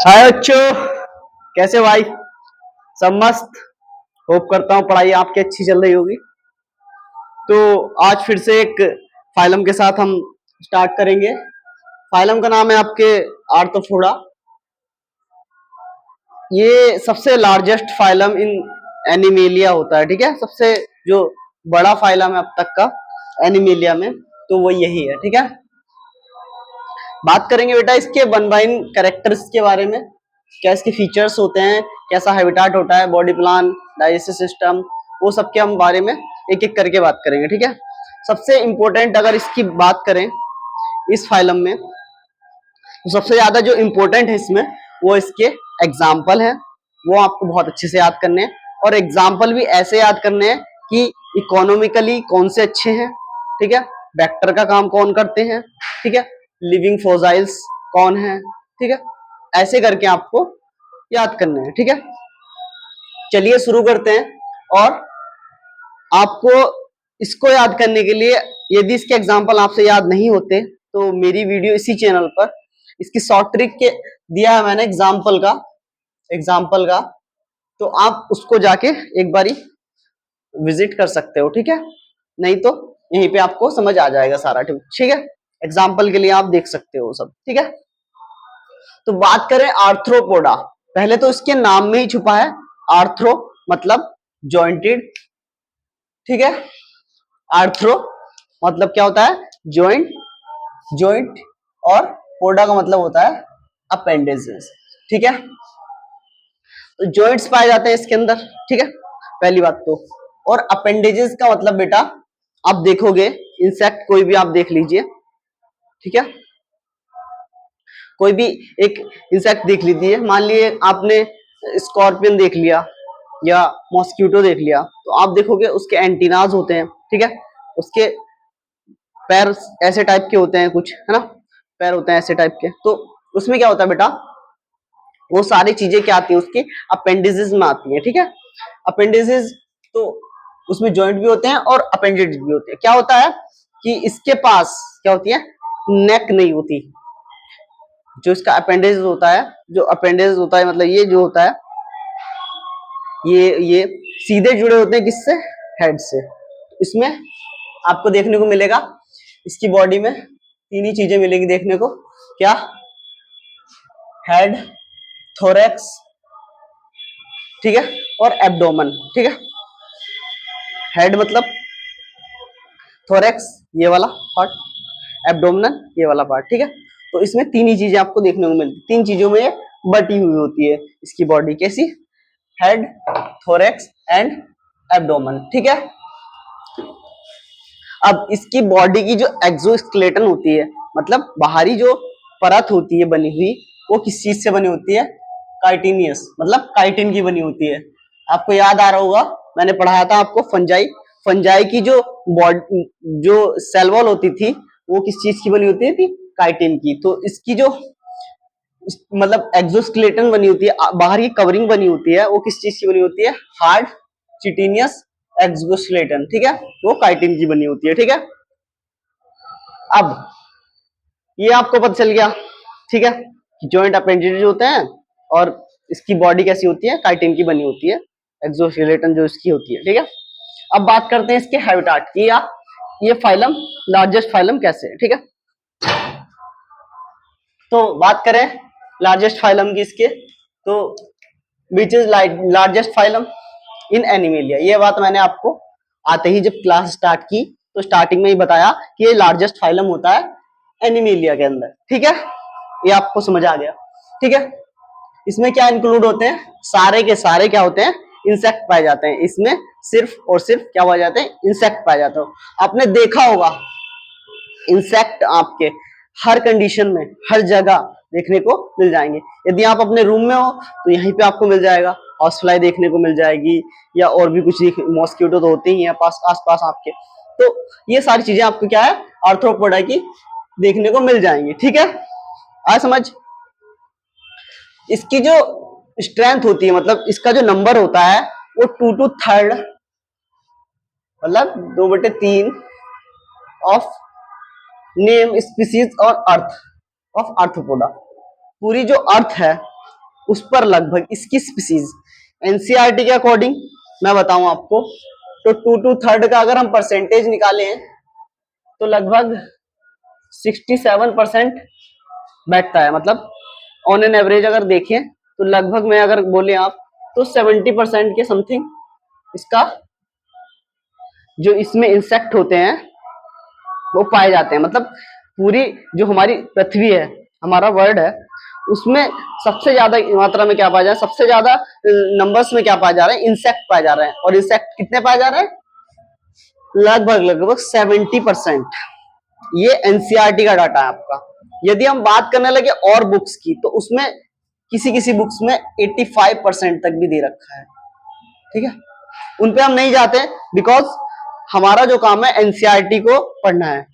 हाय बच्चों, कैसे भाई? सब मस्त। होप करता हूँ पढ़ाई आपकी अच्छी चल रही होगी। तो आज फिर से एक फाइलम के साथ हम स्टार्ट करेंगे। फाइलम का नाम है आपके आर्थ्रोपोडा। ये सबसे लार्जेस्ट फाइलम इन एनिमेलिया होता है, ठीक है। सबसे जो बड़ा फाइलम है अब तक का एनिमेलिया में, तो वो यही है, ठीक है। बात करेंगे बेटा इसके वन बाय कैरेक्टर्स के बारे में, क्या इसके फीचर्स होते हैं, कैसा हैबिटाट होता है, बॉडी प्लान, डाइजेस्टिव सिस्टम, वो सब के हम बारे में एक एक करके बात करेंगे, ठीक है। सबसे इंपॉर्टेंट अगर इसकी बात करें इस फाइलम में, तो सबसे ज्यादा जो इंपॉर्टेंट है इसमें वो इसके एग्जाम्पल है। वो आपको बहुत अच्छे से याद करने हैं, और एग्जाम्पल भी ऐसे याद करने हैं कि इकोनॉमिकली कौन से अच्छे हैं, ठीक है। वेक्टर का काम कौन करते हैं, ठीक है। लिविंग फोसाइल्स कौन है, ठीक है। ऐसे करके आपको याद करने हैं, ठीक है। चलिए शुरू करते हैं। और आपको इसको याद करने के लिए, यदि इसके एग्जाम्पल आपसे याद नहीं होते, तो मेरी वीडियो इसी चैनल पर इसकी शॉर्ट ट्रिक के दिया है मैंने एग्जाम्पल का, तो आप उसको जाके एक बारी विजिट कर सकते हो, ठीक है। नहीं तो यहीं पे आपको समझ आ जाएगा सारा, ठीक है। एग्जाम्पल के लिए आप देख सकते हो सब, ठीक है। तो बात करें आर्थ्रोपोडा, पहले तो इसके नाम में ही छुपा है आर्थ्रो मतलब जॉइंटेड, ठीक है। आर्थ्रो मतलब क्या होता है, जॉइंट, और पोडा का मतलब होता है अपेंडेजेस, ठीक है। तो जॉइंट्स पाए जाते हैं इसके अंदर, ठीक है, पहली बात तो। और अपेंडेजेस का मतलब बेटा आप देखोगे, इंसेक्ट कोई भी आप देख लीजिए, ठीक है। कोई भी एक इंसेक्ट देख लीजिए, मान लीजिए आपने स्कॉर्पियन देख लिया या मॉस्किटो देख लिया, तो आप देखोगे उसके एंटीनाज होते हैं, ठीक है। उसके पैर ऐसे टाइप के होते हैं कुछ, है ना, पैर होते हैं ऐसे टाइप के। तो उसमें क्या होता है बेटा, वो सारी चीजें क्या आती है उसके अपेंडिसेस में आती है, ठीक है। अपेंडिसेस तो उसमें जॉइंट भी होते हैं और अपेंडेज भी होते हैं। क्या होता है कि इसके पास क्या होती है, नेक नहीं होती। जो इसका अपेंडेज होता है, मतलब ये जो होता है, ये सीधे जुड़े होते हैं किससे, हेड से। इसमें आपको देखने को मिलेगा इसकी बॉडी में तीन ही चीजें मिलेगी देखने को, क्या, हेड, थोरैक्स, ठीक है, और एब्डोमेन, ठीक है। हेड मतलब थोरैक्स ये वाला पार्ट, एब्डोमिनल ये वाला पार्ट, ठीक है। तो इसमें तीन ही चीजें आपको देखने को मिलती, तीन चीजों में बटी हुई होती है इसकी बॉडी, कैसी, हेड, थोरैक्स एंड एब्डोमेन, ठीक है। अब इसकी बॉडी की जो एक्सोस्केलेटन होती है, मतलब बाहरी जो परत होती है बनी हुई, वो किस चीज से बनी होती है, काइटिनियस मतलब काइटिन की बनी होती है। आपको याद आ रहा होगा, मैंने पढ़ाया था आपको फंजाई की जो बॉडी, जो सेल वॉल होती थी, वो किस चीज की बनी होती थी, काइटिन की। तो इसकी जो मतलब एक्सोस्केलेटन बनी होती है, बाहर की कवरिंग बनी होती है, वो किस चीज की बनी होती है, हार्ड चिटिनियस एक्सोस्केलेटन, ठीक है, वो काइटिन की बनी होती है, ठीक है। अब ये आपको पता चल गया, ठीक है, कि जॉइंट अपेंडेज होते हैं और इसकी बॉडी कैसी होती है, काइटिन की बनी होती है, एक्सोस्केलेटन जो इसकी होती है, ठीक है। अब बात करते हैं इसके हैबिटाट की, या ये फाइलम लार्जेस्ट फाइलम कैसे है, ठीक है। तो बात करें लार्जेस्ट फाइलम की इसके, तो which is largest phylum in animalia, ये बात मैंने आपको आते ही जब क्लास स्टार्ट की तो स्टार्टिंग में ही बताया कि ये लार्जेस्ट फाइलम होता है एनिमेलिया के अंदर, ठीक है। ये आपको समझ आ गया, ठीक है। इसमें क्या इंक्लूड होते हैं, सारे के सारे क्या होते हैं, इंसेक्ट पाए जाते हैं इसमें। सिर्फ और सिर्फ क्या पाए जाते हैं, इंसेक्ट पाए जाते हो। आपने देखा होगा इंसेक्ट आपके हर कंडीशन में हर जगह देखने को मिल जाएंगे। यदि आप अपने रूम में हो तो यहीं पे आपको मिल जाएगा, हाउस फ्लाई देखने को मिल जाएगी, या और भी कुछ, मॉस्किटो तो होते ही हैं पास आसपास आपके। तो ये सारी चीजें आपको क्या है, आर्थ्रोपोडा की देखने को मिल जाएंगी, ठीक है। आज समझ, इसकी जो स्ट्रेंथ होती है, मतलब इसका जो नंबर होता है, वो 2/3 मतलब 2/3 ऑफ नेम स्पीसीज और अर्थ ऑफ आर्थ्रोपोडा। पूरी जो अर्थ है उस पर लगभग इसकी स्पीसीज एनसीईआरटी के अकॉर्डिंग मैं बताऊं आपको, तो 2/3 का अगर हम परसेंटेज निकालें तो लगभग 67% बैठता है। मतलब ऑन एन एवरेज अगर देखें तो लगभग में अगर बोले आप तो 70% के समथिंग इसका जो इसमें इंसेक्ट होते हैं वो पाए जाते हैं। मतलब पूरी जो हमारी पृथ्वी है, हमारा वर्ल्ड है, उसमें सबसे ज्यादा मात्रा में क्या पाया जा रहा है, सबसे ज्यादा नंबर्स में क्या पाया जा रहा है, इंसेक्ट पाए जा रहे हैं। और इंसेक्ट कितने पाए जा रहे हैं, लगभग लगभग 70%। ये एनसीईआरटी का डाटा है आपका। यदि हम बात करने लगे और बुक्स की तो उसमें किसी किसी बुक्स में 85% तक भी दे रखा है। ठीक है, उन पे हम नहीं जाते बिकॉज हमारा जो काम है एनसीईआरटी को पढ़ना है।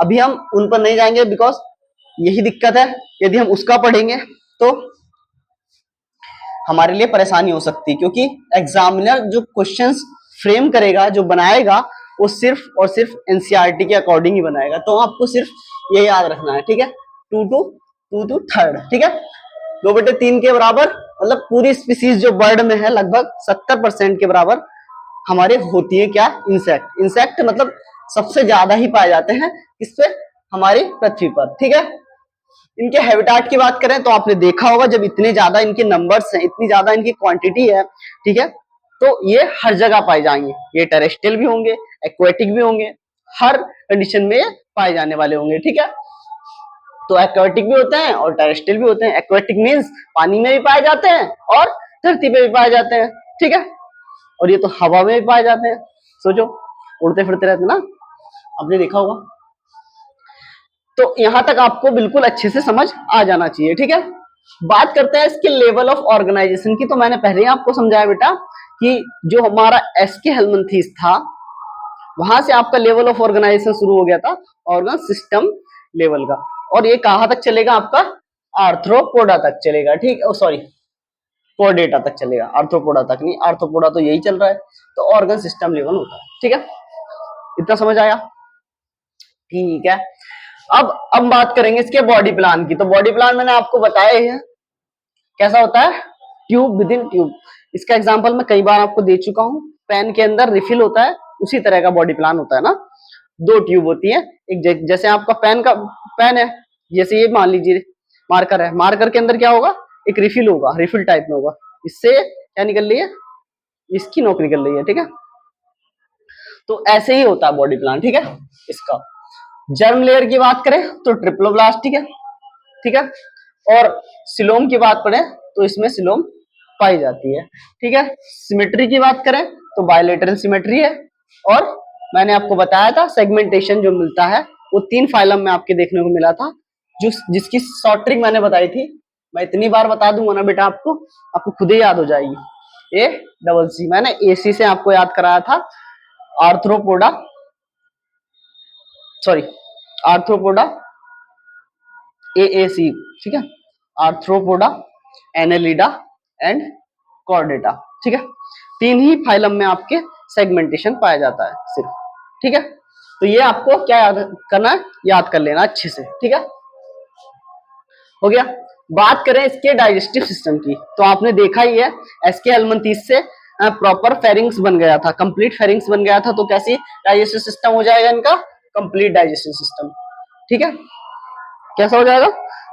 अभी हम उन पर नहीं जाएंगे बिकॉज यही दिक्कत है, यदि हम उसका पढ़ेंगे तो हमारे लिए परेशानी हो सकती है, क्योंकि एग्जामिनर जो क्वेश्चंस फ्रेम करेगा, जो बनाएगा, वो सिर्फ और सिर्फ एनसीईआरटी के अकॉर्डिंग ही बनाएगा। तो आपको सिर्फ ये याद रखना है, ठीक है, 2/3, ठीक है, 2/3 के बराबर, मतलब पूरी स्पीसीज जो बर्ड में है लगभग 70% के बराबर हमारे होती है क्या, इंसेक्ट। इंसेक्ट मतलब सबसे ज्यादा ही पाए जाते हैं इस पे, हमारी पृथ्वी पर। ठीक है, इनके हैबिटाट की बात करें तो आपने देखा होगा जब इतने ज्यादा इनके नंबर्स हैं, इतनी ज्यादा इनकी क्वांटिटी है, ठीक है, तो ये हर जगह पाए जाएंगे। ये टेरेस्ट्रियल भी होंगे, एक्वेटिक भी होंगे, हर कंडीशन में पाए जाने वाले होंगे। ठीक है, तो एक्वेटिक भी होते हैं और टेरेस्ट्रियल भी होते हैं। एक्वेटिक मीन्स पानी में भी पाए जाते हैं और धरती पे भी पाए जाते हैं। ठीक है, और ये तो हवा में भी पाए जाते हैं। सोचो, उड़ते फिरते रहते ना, आपने देखा होगा। तो यहां तक आपको बिल्कुल अच्छे से समझ आ जाना चाहिए। ठीक है, बात करते हैं इसके लेवल ऑफ ऑर्गेनाइजेशन की। तो मैंने पहले ही आपको समझाया बेटा कि जो हमारा एसके हेलमंथीस था, वहां से आपका लेवल ऑफ ऑर्गेनाइजेशन शुरू हो गया था ऑर्गन सिस्टम लेवल का, और ये कहां तक चलेगा, आपका आर्थ्रोपोडा तक चलेगा। ठीक, सॉरी, कोर्डेटा तक चलेगा, आर्थ्रोपोडा तक नहीं। आर्थ्रोपोडा तो यही चल रहा है, तो ऑर्गन सिस्टम लेवल होता है। ठीक है, इतना समझ आया? ठीक है, अब बात करेंगे इसके बॉडी प्लान की। तो बॉडी प्लान मैंने आपको बताया है कैसा होता है, ट्यूब विद इन ट्यूब। इसका एग्जांपल मैं कई बार आपको दे चुका हूं। पेन के अंदर रिफिल होता है, उसी तरह का बॉडी प्लान होता है ना। 2 ट्यूब होती है, एक जैसे आपका पेन है, जैसे ये मान लीजिए मार्कर है, मार्कर के अंदर क्या होगा, एक रिफिल होगा, रिफिल टाइप में होगा। इससे क्या निकल रही है, इसकी नोक निकल रही है। ठीक है, तो ऐसे ही होता है बॉडी प्लान। ठीक है, इसका जर्म लेयर की बात करें तो ट्रिप्लोब्लास्ट, ठीक है, ठीक है, और सिलोम की बात करें तो इसमें सिलोम पाई जाती है। ठीक है, सिमेट्री की बात करें तो बायलेटरल सिमेट्री है, और मैंने आपको बताया था सेगमेंटेशन जो मिलता है वो 3 फाइलम में आपके देखने को मिला था, जो जिसकी शॉर्ट ट्रिक मैंने बताई थी। मैं इतनी बार बता दूंगा ना बेटा, आपको खुद ही याद हो जाएगी। ACC मैंने AC से आपको याद कराया था, आर्थ्रोपोडा, सॉरी, आर्थ्रोपोडा AAC, ठीक है, आर्थ्रोपोडा, एनेलिडा एंड कॉर्डेटा। ठीक है, 3 ही फाइलम में आपके सेगमेंटेशन पाया जाता है सिर्फ। ठीक है, तो ये आपको क्या याद करना है, याद कर लेना अच्छे से। ठीक है, हो गया। बात करें इसके डाइजेस्टिव सिस्टम की, तो आपने देखा ही है एसके हेलमंथीस से प्रॉपर फेरिंग्स बन गया था, कंप्लीट फेरिंग्स बन गया था। तो कैसी डाइजेस्टिव सिस्टम हो जाएगा इनका, कंप्लीट डाइजेस्टिव सिस्टम। ठीक है, कैसा हो जाएगा,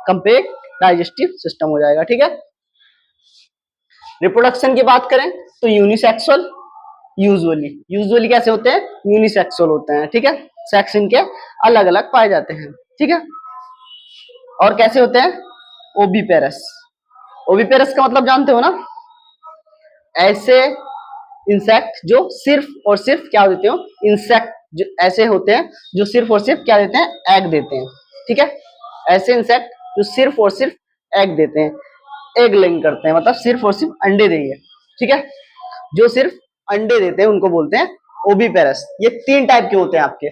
कंप्लीट डाइजेस्टिव सिस्टम हो जाएगा। ठीक है, रिप्रोडक्शन की बात करें तो यूनिसेक्सुअल, यूजुअली कैसे होते हैं, यूनिसेक्सुअल होते हैं। ठीक है, सेक्स इनके अलग अलग पाए जाते हैं। ठीक है, और कैसे होते हैं, ओविपेरस। ओविपेरस का मतलब जानते हो ना, ऐसे इंसेक्ट जो सिर्फ और सिर्फ क्या देते हो, इंसेक्ट जो ऐसे होते हैं जो सिर्फ और सिर्फ क्या देते हैं, एग देते हैं। ठीक है, ऐसे इंसेक्ट जो सिर्फ और सिर्फ एग देते हैं, एग लेइंग करते हैं, मतलब सिर्फ और सिर्फ अंडे देंगे। ठीक है, जो सिर्फ अंडे देते हैं उनको बोलते हैं ओविपेरस। ये 3 टाइप के होते हैं आपके,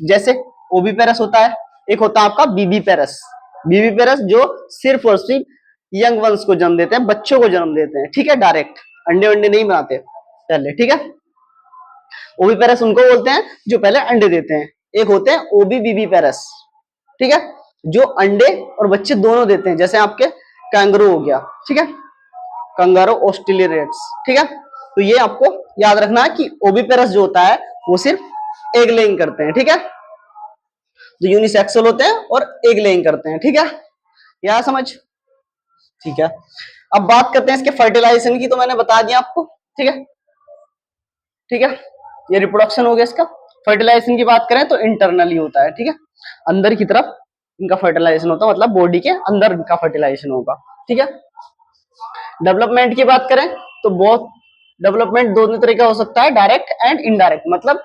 जैसे ओविपेरस होता है, एक होता है आपका बीबीपेरस। बीबीपेरस जो सिर्फ और सिर्फ यंग वंस को जन्म देते हैं, बच्चों को जन्म देते हैं। ठीक है, डायरेक्ट अंडे वंडे नहीं बनाते पहले। ठीक है, ओविपेरस उनको बोलते हैं जो पहले अंडे देते हैं। एक होते हैं ओबीबीबीपेरस, ठीक है, जो अंडे और बच्चे दोनों देते हैं, जैसे आपके कैंगरू हो गया। ठीक है, कंगारो ऑस्ट्रेलियरेट्स, ठीक है। तो ये आपको याद रखना है कि ओविपेरस जो होता है वो सिर्फ एग लेइंग करते हैं, ठीक है। तो यूनिसेक्सुअल होते हैं और एग लेइंग करते हैं, ठीक है। यह समझ, ठीक है। अब बात करते हैं इसके फर्टिलाइजेशन की, तो मैंने बता दिया आपको, ठीक है, ठीक है। ये रिप्रोडक्शन हो गया इसका। फर्टिलाइजेशन की बात करें तो इंटरनली होता है, ठीक है, अंदर की तरफ इनका फर्टिलाइजेशन होता है, मतलब बॉडी के अंदर इनका फर्टिलाइजेशन होगा, ठीक है। डेवलपमेंट की बात करें तो बहुत डेवलपमेंट दोनों तरह का हो सकता है, डायरेक्ट एंड इनडायरेक्ट। मतलब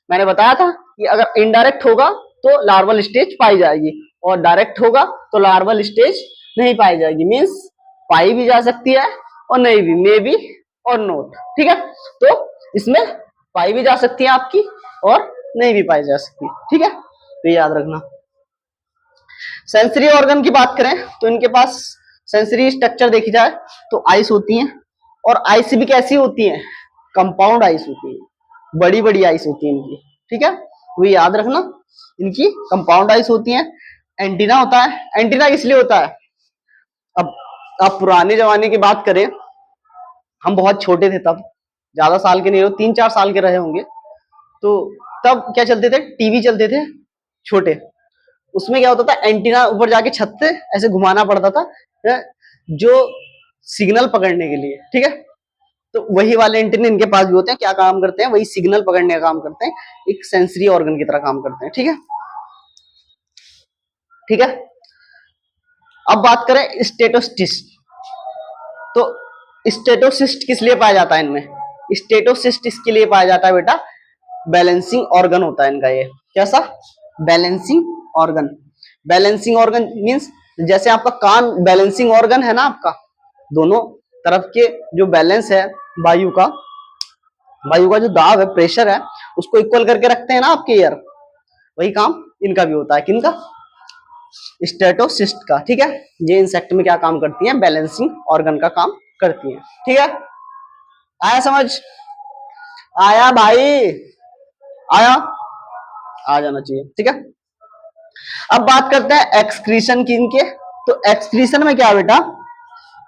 मैंने बताया था कि अगर इनडायरेक्ट होगा तो लार्वल स्टेज पाई जाएगी और डायरेक्ट होगा तो लार्वल स्टेज नहीं पाई जाएगी। मींस पाई भी जा सकती है और नहीं भी, मे बी और नोट, ठीक है। तो इसमें पाई भी जा सकती है आपकी और नहीं भी पाई जा सकती, ठीक है। तो ये याद रखना। सेंसरी ऑर्गन की बात करें तो इनके पास सेंसरी स्ट्रक्चर देखी जाए तो आइस होती हैं, और आइस भी कैसी होती हैं, कंपाउंड आइस होती है, बड़ी बड़ी आइस होती है इनकी, ठीक है। वो याद रखना, इनकी कंपाउंड आइस होती हैं। एंटीना होता है, एंटीना इसलिए होता है, अब आप पुराने जमाने की बात करें, हम बहुत छोटे थे तब, ज्यादा साल के नहीं हो, 3-4 साल के रहे होंगे, तो तब क्या चलते थे, टीवी चलते थे छोटे, उसमें क्या होता था, एंटीना ऊपर जाके छत से ऐसे घुमाना पड़ता था जो सिग्नल पकड़ने के लिए, ठीक है। तो वही वाले एंटीना इनके पास भी होते हैं, क्या काम करते हैं, वही सिग्नल पकड़ने का काम करते हैं, एक सेंसरी ऑर्गन की तरह काम करते हैं, ठीक है, ठीक है। अब बात करें स्टेटोसिस्ट, तो स्टेटोसिस्ट किस लिए पाया जाता है इनमें, स्टेटोसिस्ट इसके लिए पाया जाता है बेटा, बैलेंसिंग ऑर्गन होता है इनका ये, कैसा, balancing organ. Balancing organ means जैसे आपका कान बैलेंसिंग ऑर्गन है ना, आपका दोनों तरफ के जो बैलेंस है वायु का, वायु का जो दाब है, प्रेशर है, उसको इक्वल करके रखते हैं ना आपके ईयर, वही काम इनका भी होता है, किनका, स्टेटोसिस्ट का, ठीक है। ये इंसेक्ट में क्या काम करती है, बैलेंसिंग ऑर्गन का काम करती है, ठीक है। आया समझ, आया भाई, आया, आ जाना चाहिए, ठीक है। अब बात करते हैं एक्सक्रीशन की इनके, तो एक्सक्रीशन में क्या बेटा,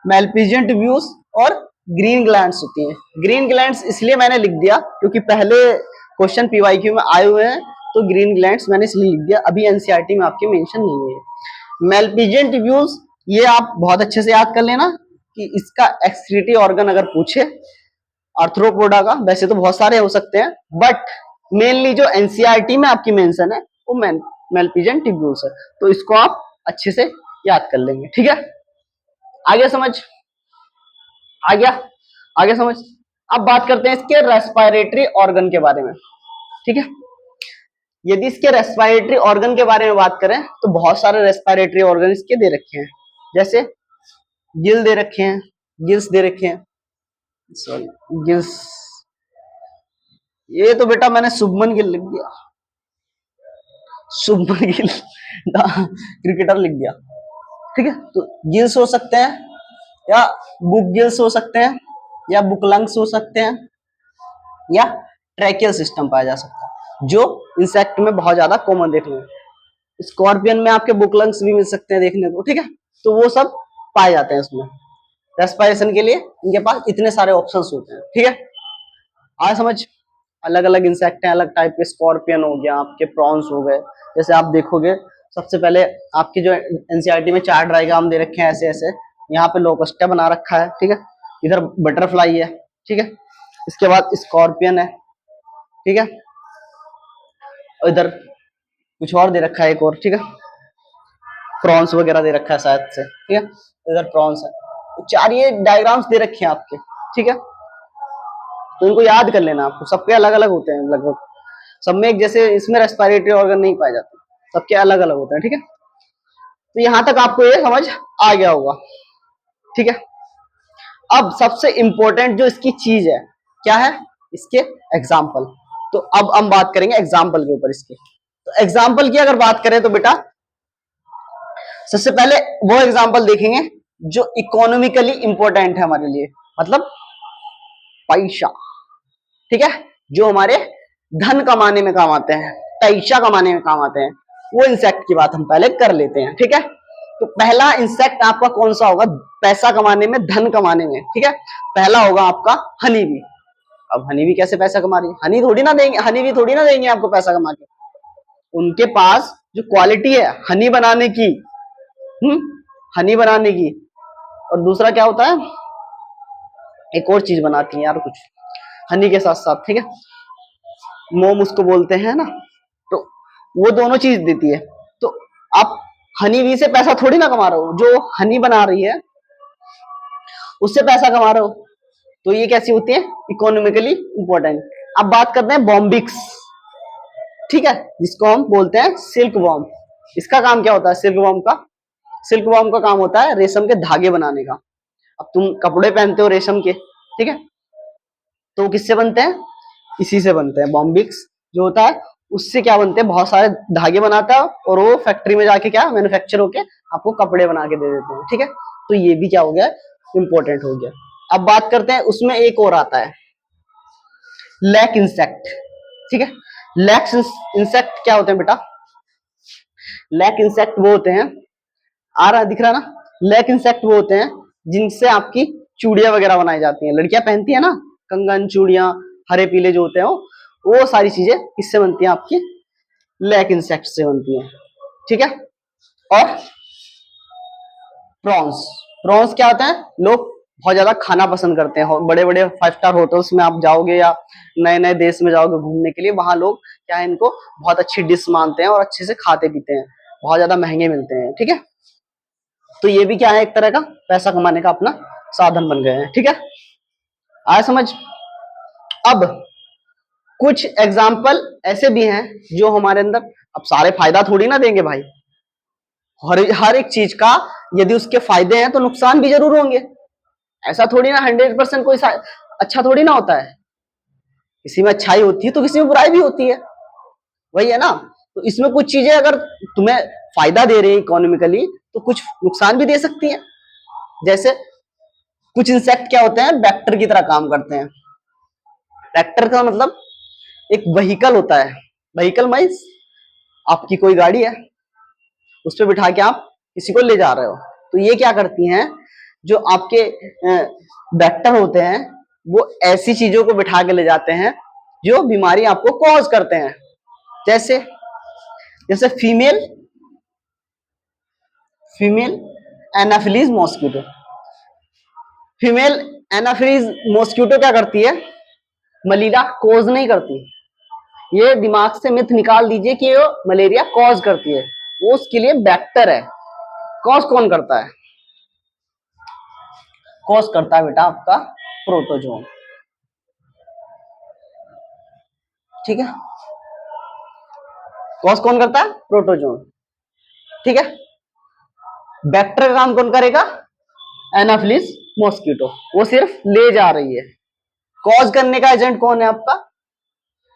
मेलपिजियन ट्यूब्यूल्स और ग्रीन ग्लैंड्स होती हैं। ग्रीन ग्लैंड्स इसलिए मैंने लिख दिया क्योंकि पहले क्वेश्चन पीवाईक्यू में आए हुए हैं, तो ग्रीन ग्लैंड्स मैंने इसलिए लिख दिया, अभी एनसीईआरटी में आपके मेंशन नहीं है। मेलपिजियन ट्यूब्यूल्स ये आप बहुत अच्छे से याद कर लेना कि इसका एक्सक्रीटरी ऑर्गन अगर पूछे आर्थ्रोपोडा का, वैसे तो बहुत सारे हो सकते हैं, बट मेनली जो एनसीईआरटी में आपकी मेंशन है वो मेलपिजियन ट्यूब्यूल्स है, तो इसको आप अच्छे से याद कर लेंगे, ठीक है। आगे समझ, आ गया, आगे समझ। अब बात करते हैं इसके रेस्पिरेटरी ऑर्गन के बारे में, ठीक है। यदि इसके रेस्पिरेटरी ऑर्गन के बारे में बात करें तो बहुत सारे रेस्पिरेटरी ऑर्गन इसके दे रखे हैं, जैसे गिल दे रखे हैं, गिल्स दे रखे हैं, सॉरी गिल्स, ये तो बेटा मैंने शुभमन गिल लिख दिया, शुभमन गिल क्रिकेटर लिख दिया, ठीक है। तो गिल्स हो सकते हैं, या बुक गिल्स हो सकते हैं, या बुक लंग्स हो सकते हैं, या ट्रैकियल सिस्टम पाया जा सकता है, जो इंसेक्ट में बहुत ज्यादा कॉमन देखने में, स्कॉर्पियन में आपके बुक लंग्स भी मिल सकते हैं देखने को, ठीक है। तो वो सब पाए जाते हैं उसमें, रेस्पिरेशन के लिए इनके पास इतने सारे ऑप्शंस होते हैं, ठीक है। आज समझ, अलग अलग इंसेक्ट हैं, अलग टाइप के, स्कॉर्पियन हो गया, आपके प्रॉन्स हो गए, जैसे आप देखोगे सबसे पहले आपकी जो एनसीईआरटी में 4 डायग्राम दे रखे हैं ऐसे ऐसे, यहाँ पे लोकस्टा बना रखा है, ठीक है, इधर बटरफ्लाई है, ठीक है, इसके बाद स्कॉर्पियन है, ठीक है, और इधर कुछ और दे रखा है एक और, ठीक है, प्रॉन्स वगैरह दे रखा है शायद से, ठीक है, इधर प्रॉन्स है, तो 4 ये डायग्राम्स दे रखे हैं आपके, ठीक है। तो इनको याद कर लेना आपको, सबके अलग अलग होते हैं लगभग, सब में एक जैसे इसमें रेस्पिरेटरी ऑर्गन नहीं पाए जाते, सबके अलग अलग होते हैं, ठीक है। तो यहां तक आपको ये समझ आ गया होगा, ठीक है। अब सबसे इंपॉर्टेंट जो इसकी चीज है क्या है, इसके एग्जाम्पल। तो अब हम बात करेंगे एग्जाम्पल के ऊपर इसके। तो एग्जाम्पल की अगर बात करें तो बेटा सबसे पहले वो एग्जाम्पल देखेंगे जो इकोनॉमिकली इंपॉर्टेंट है हमारे लिए, मतलब पैसा, ठीक है, जो हमारे धन कमाने में काम आते हैं, पैसा कमाने में काम आते हैं, वो इंसेक्ट की बात हम पहले कर लेते हैं, ठीक है। तो पहला इंसेक्ट आपका कौन सा होगा पैसा कमाने में, धन कमाने में, ठीक है? पहला होगा आपका हनी बी। अब हनी बी कैसे पैसा कमा रही है? हनी थोड़ी ना देंगे, हनी बी थोड़ी ना देंगे आपको पैसा कमा के। उनके पास जो क्वालिटी है हनी बनाने की, हनी बनाने की, और दूसरा क्या होता है, एक और चीज बनाती है यार कुछ हनी के साथ साथ, ठीक है, मोम उसको बोलते हैं ना, तो वो दोनों चीज देती है। तो आप हनी बी से पैसा थोड़ी ना कमा रहे हो, जो हनी बना रही है उससे पैसा कमा रहे हो। तो ये कैसी होती है, इकोनॉमिकली इंपॉर्टेंट। अब बात करते हैं बॉम्बिक्स, ठीक है, जिसको हम बोलते हैं सिल्क वॉर्म। इसका काम क्या होता है सिल्क वॉर्म का? सिल्क वॉर्म का काम होता है रेशम के धागे बनाने का। अब तुम कपड़े पहनते हो रेशम के, ठीक है, तो किससे बनते हैं? इसी से बनते हैं। बॉम्बिक्स जो होता है उससे क्या बनते हैं, बहुत सारे धागे बनाता है और वो फैक्ट्री में जाके क्या मैन्युफैक्चर होके आपको कपड़े बना के दे देते हैं, ठीक है। तो ये भी क्या हो गया, इंपॉर्टेंट हो गया। अब बात करते हैं उसमें एक और आता है लैक इंसेक्ट, ठीक है। लैक इंसेक्ट क्या होते हैं बेटा? लैक इंसेक्ट वो होते हैं, आ रहा दिख रहा ना, लैक इंसेक्ट वो होते हैं जिनसे आपकी चूड़ियां वगैरह बनाई जाती हैं, लड़कियां पहनती है ना, कंगन चूड़ियां हरे पीले जो होते हैं वो सारी चीजें किससे बनती हैं आपकी? लैक इंसेक्ट से बनती हैं, ठीक है। और प्रॉन्स, प्रॉन्स क्या होता है? लोग बहुत ज्यादा खाना पसंद करते हैं, बड़े बड़े 5 स्टार होटल्स में आप जाओगे या नए नए देश में जाओगे घूमने के लिए, वहां लोग क्या है इनको बहुत अच्छी डिश मानते हैं और अच्छे से खाते पीते हैं, बहुत ज्यादा महंगे मिलते हैं, ठीक है। तो ये भी क्या है, एक तरह का पैसा कमाने का अपना साधन बन गए हैं, ठीक है। आया समझ? अब कुछ एग्जाम्पल ऐसे भी हैं जो हमारे अंदर, अब सारे फायदा थोड़ी ना देंगे भाई, हर एक चीज का यदि उसके फायदे हैं तो नुकसान भी जरूर होंगे। ऐसा थोड़ी ना 100% कोई अच्छा थोड़ी ना होता है, किसी में अच्छाई होती है तो किसी में बुराई भी होती है, वही है ना। तो इसमें कुछ चीजें अगर तुम्हें फायदा दे रही है इकोनॉमिकली तो कुछ नुकसान भी दे सकती है। जैसे कुछ इंसेक्ट क्या होते हैं, वेक्टर की तरह काम करते हैं। वेक्टर का मतलब एक व्हीकल होता है, व्हीकल मींस आपकी कोई गाड़ी है, उस पर बिठा के आप किसी को ले जा रहे हो, तो ये क्या करती हैं, जो आपके वेक्टर होते हैं वो ऐसी चीजों को बिठा के ले जाते हैं जो बीमारी आपको कॉज करते हैं। जैसे जैसे female female Anopheles mosquito, female Anopheles mosquito क्या करती है, मलेरिया कॉज नहीं करती। ये दिमाग से मिथ निकाल दीजिए कि वो मलेरिया कॉज करती है, वो उसके लिए वेक्टर है। कॉज कौन करता है? कॉज करता है बेटा आपका प्रोटोजोन, ठीक है। कॉज कौन करता है? प्रोटोजोन, ठीक है। वेक्टर का काम कौन करेगा? एनाफिलिस मॉस्किटो, वो सिर्फ ले जा रही है। कॉज करने का एजेंट कौन है आपका?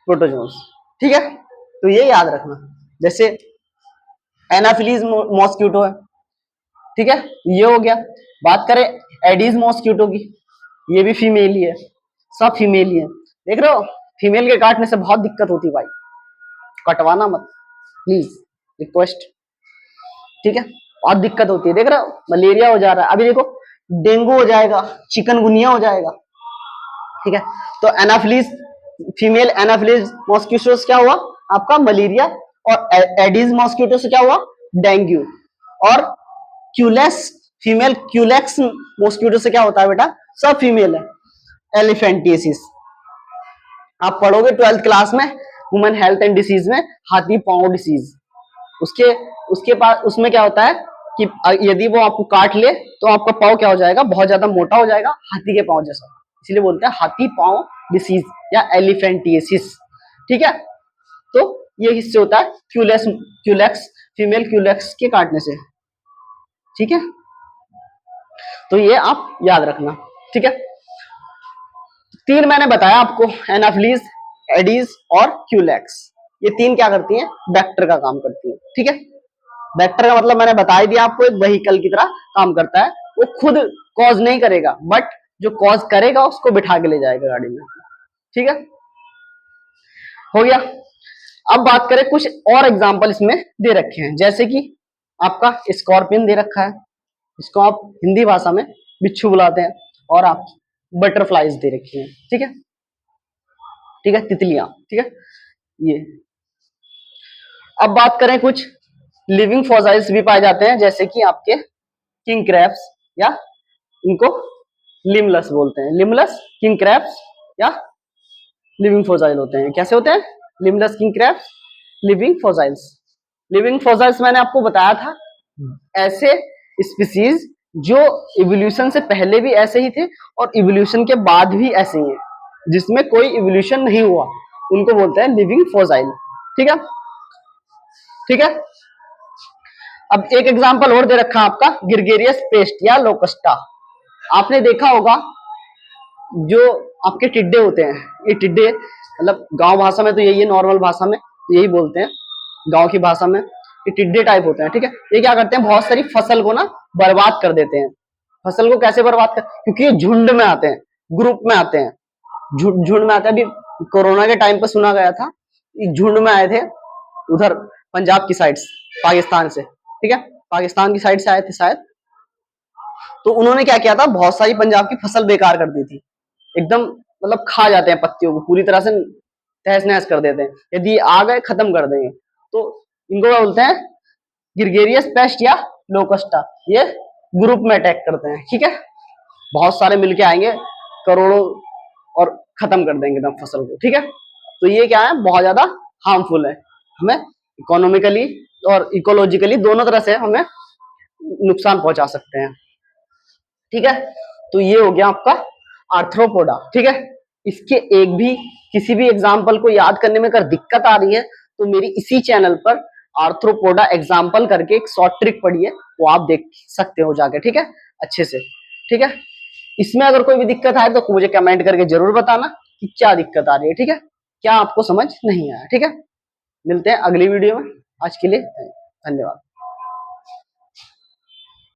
प्रोटोजोन्स, ठीक है। तो ये याद रखना, जैसे एनाफिलीज मॉस्किटो है, ठीक है, ये हो गया। बात करें एडीज मॉस्किटो की, ये भी फीमेल ही है, सब फीमेल ही है। देख रहे हो, फीमेल के काटने से बहुत दिक्कत होती है भाई, कटवाना मत प्लीज, रिक्वेस्ट, ठीक है। बहुत दिक्कत होती है, देख रहे हो मलेरिया हो जा रहा है, अभी देखो डेंगू हो जाएगा, चिकनगुनिया हो जाएगा, ठीक है। तो एनाफिलीज, फीमेल एनाफिलीज मॉस्किटो से क्या हुआ आपका? मलेरिया। और एडीज मॉस्किटो से क्या हुआ? डेंगू। और क्यूलेक्स, फीमेल क्यूलेक्स मॉस्किटो से क्या होता है बेटा? सब फीमेल है, एलिफेंटियासिस। आप पढ़ोगे 12th क्लास में वुमेन हेल्थ एंड डिसीज में, हाथी पांव डिसीज। उसके उसके पास उसमें क्या होता है कि यदि वो आपको काट ले तो आपका पाँव क्या हो जाएगा? बहुत ज्यादा मोटा हो जाएगा, हाथी के पाँव जैसा, इसलिए बोलते हैं हाथी पाँव डिसीज या एलिफेंटियासिस, ठीक है। तो ये हिस्से होता है क्यूलेक्स, फीमेल क्यूलेक्स के काटने से, ठीक है। तो ये आप याद रखना, ठीक है। 3 मैंने बताया आपको, एनाफिलीज, एडीज और क्यूलेक्स। ये 3 क्या करती हैं? वेक्टर का काम करती हैं, ठीक है। वेक्टर का मतलब मैंने बता ही दिया आपको, एक व्हीकल की तरह काम करता है। वो खुद कॉज नहीं करेगा, बट जो कॉज करेगा उसको बिठा के ले जाएगा गाड़ी में, ठीक है। हो गया। अब बात करें, कुछ और एग्जांपल इसमें दे रखे हैं, जैसे कि आपका स्कॉर्पियन दे रखा है, इसको आप हिंदी भाषा में बिच्छू बुलाते हैं, और आप बटरफ्लाइज दे रखी हैं, ठीक है, ठीक है, तितलियां, ठीक है ये। अब बात करें कुछ लिविंग फॉसाइल्स भी पाए जाते हैं, जैसे कि आपके किंग क्रैब्स, या इनको लिमलस बोलते हैं, लिमलस किंग क्रैब्स या लिविंग फॉसाइल होते हैं। कैसे होते हैं? लिमलस किंग क्रैब्स, लिविंग फॉसाइल्स। लिविंग फॉसाइल्स मैंने आपको बताया था, ऐसे स्पीसीज जो इवोल्यूशन से पहले भी ऐसे ही थे और इवोल्यूशन के बाद भी ऐसे ही हैं, जिसमें कोई इवोल्यूशन नहीं हुआ, उनको बोलते हैं लिविंग फॉसाइल, ठीक है, ठीक है। अब एक एग्जांपल और दे रखा है आपका, गिरगेरियस पेस्ट या लोकस्टा। आपने देखा होगा जो आपके टिड्डे होते हैं, ये टिड्डे मतलब गांव भाषा में तो यही है, नॉर्मल भाषा में तो यही बोलते हैं, गांव की भाषा में ये टिड्डे टाइप होते हैं, ठीक है। ये क्या करते हैं, बहुत सारी फसल को ना बर्बाद कर देते हैं। फसल को कैसे बर्बाद कर, क्योंकि ये झुंड में आते हैं, ग्रुप में आते हैं, झुंड में आते हैं। अभी कोरोना के टाइम पर सुना गया था, झुंड में आए थे उधर पंजाब की साइड से, पाकिस्तान से, ठीक है, पाकिस्तान की साइड से आए थे शायद। तो उन्होंने क्या किया था, बहुत सारी पंजाब की फसल बेकार कर दी थी, एकदम मतलब खा जाते हैं पत्तियों को, पूरी तरह से तहस नहस कर देते हैं, यदि आ गए खत्म कर देंगे। तो इनको क्या बोलते हैं, गिरगेरियस पेस्ट या लोकस्टा, ये ग्रुप में अटैक करते हैं, ठीक है, बहुत सारे मिलके आएंगे करोड़ों और खत्म कर देंगे एकदम फसल को, ठीक है। तो ये क्या है, बहुत ज्यादा हार्मफुल है, हमें इकोनॉमिकली और इकोलॉजिकली दोनों तरह से हमें नुकसान पहुंचा सकते हैं, ठीक है। तो ये हो गया आपका आर्थ्रोपोडा, ठीक है। इसके एक भी किसी भी एग्जाम्पल को याद करने में अगर दिक्कत आ रही है तो मेरी इसी चैनल पर आर्थ्रोपोडा एग्जाम्पल करके एक शॉर्ट ट्रिक पड़ी है, वो आप देख सकते हो जाके, ठीक है, अच्छे से, ठीक है। इसमें अगर कोई भी दिक्कत आए तो मुझे कमेंट करके जरूर बताना कि क्या दिक्कत आ रही है, ठीक है, क्या आपको समझ नहीं आया, ठीक है। मिलते हैं अगली वीडियो में, आज के लिए धन्यवाद।